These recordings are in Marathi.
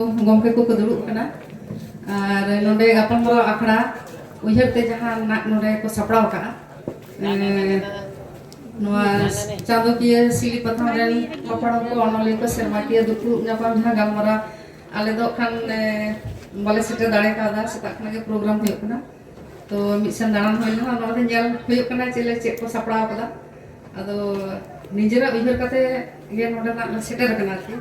gomke ko keduruk kana ar nonde gapamalmarao akhara uihar te jahan nak nonde ko saprao ka noa chandokiya Sili patham ren paparo ko onoli ko sermakiya dupu nyapam jahan galmara ale do khan bale seter dare kada setak khana ge program huyuk kana to misen daran hoy na nonde nyel huyuk kana chele chet ko saprao kada ado nijera uihar kate ge nonde nak seter kana ki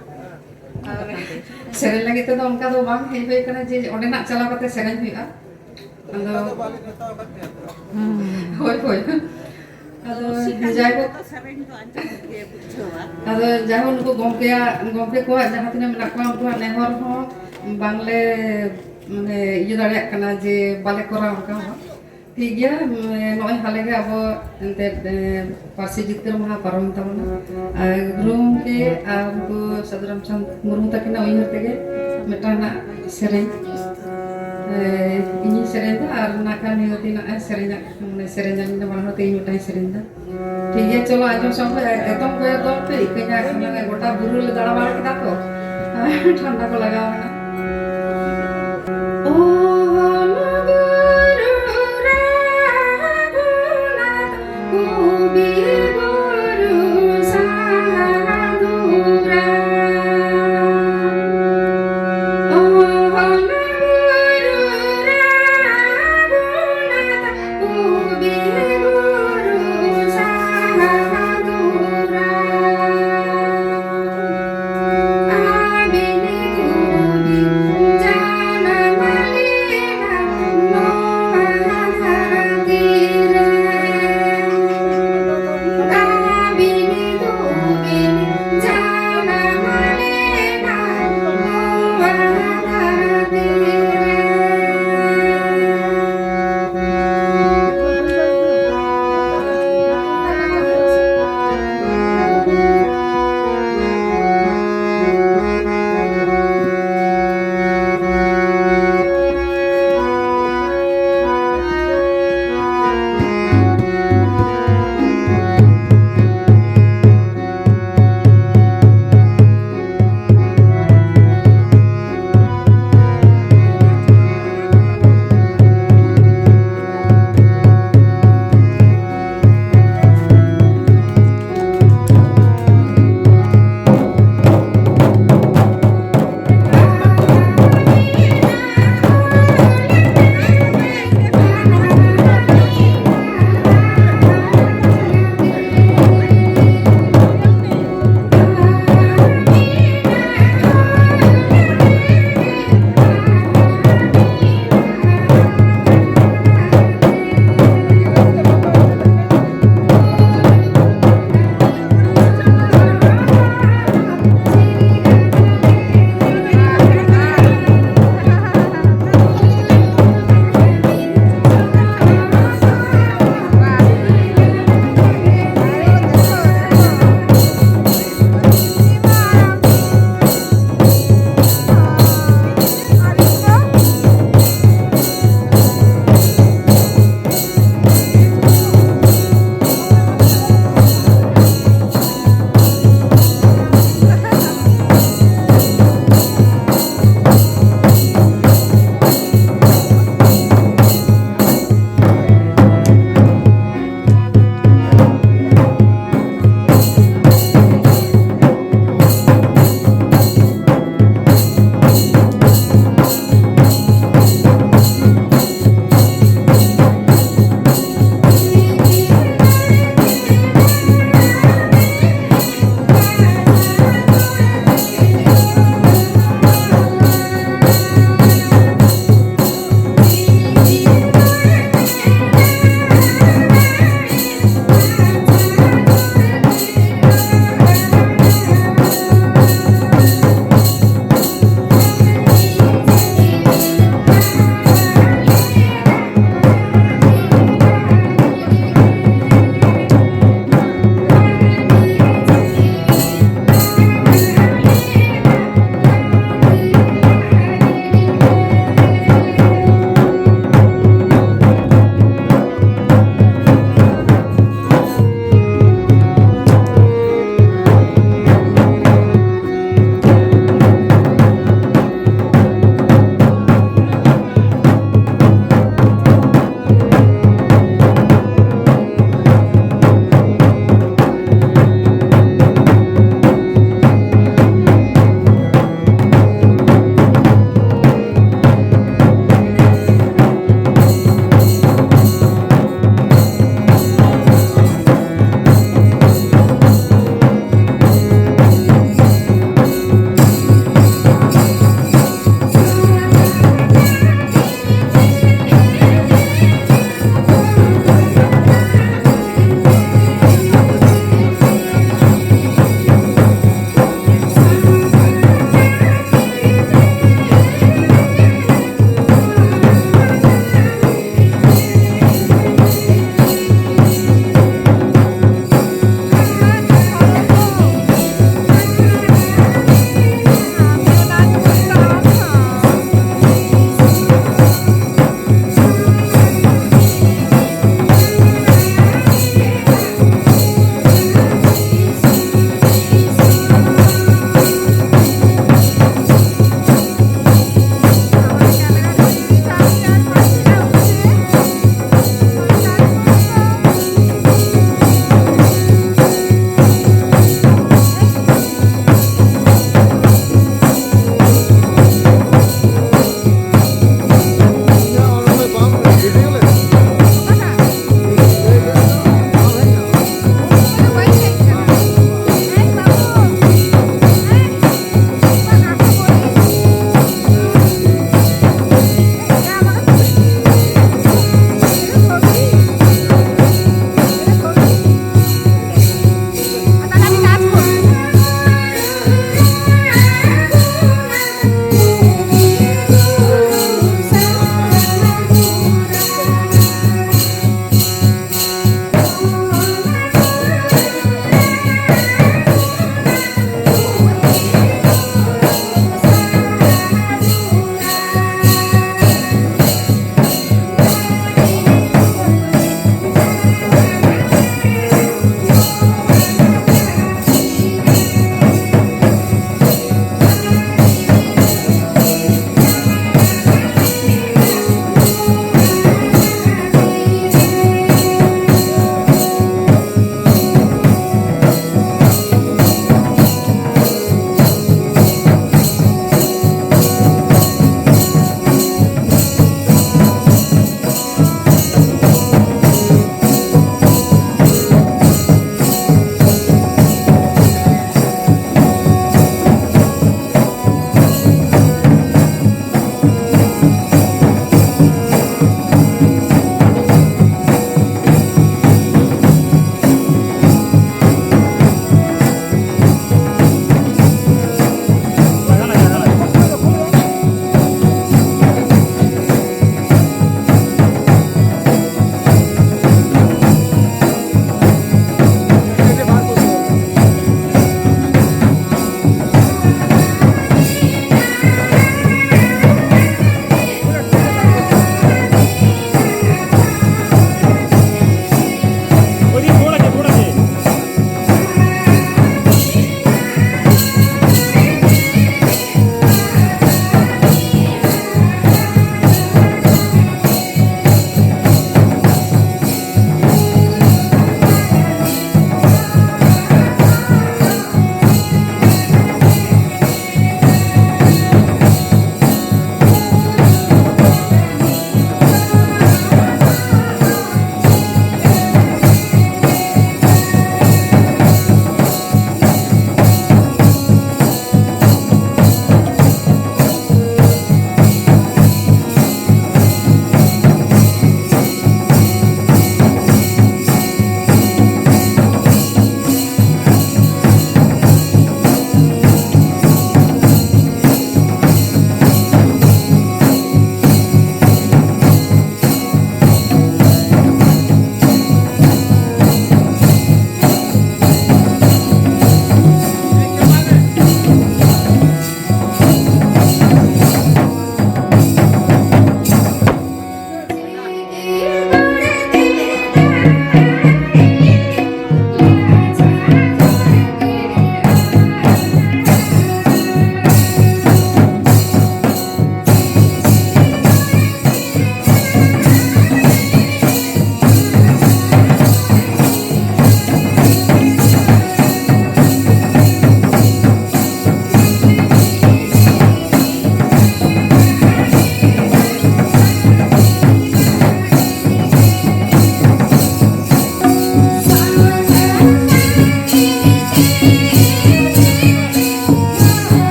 सेरेन लगे तो उनका तो बांग है भाई करना जे ओने ना चला करते सेरेन हुआ अंदर होय होय अदो जाय को अदो जाय उनको गomke को जहां तिना मेना को उनको नेहर हो बांगले माने ये दाड़े करना जे बाले कोरा उनका ठीक गया नय हाले के अब एंते पार्सी जितकर महा परम तमना ग्रुम के आपको सदरम चंद मुर्मू तकिना उइहर तेगे मेटाना सेरेन इनी सेरेन दा आर नाका नियति ना सेरेन माने सेरेन जानि बानो ते मिटाई सेरेन दा ठीक है चलो आजो सब एतम को तो पे इकना गोटा बुरु ले दाड़ा बाड़ किदा तो ठंडा को लगावना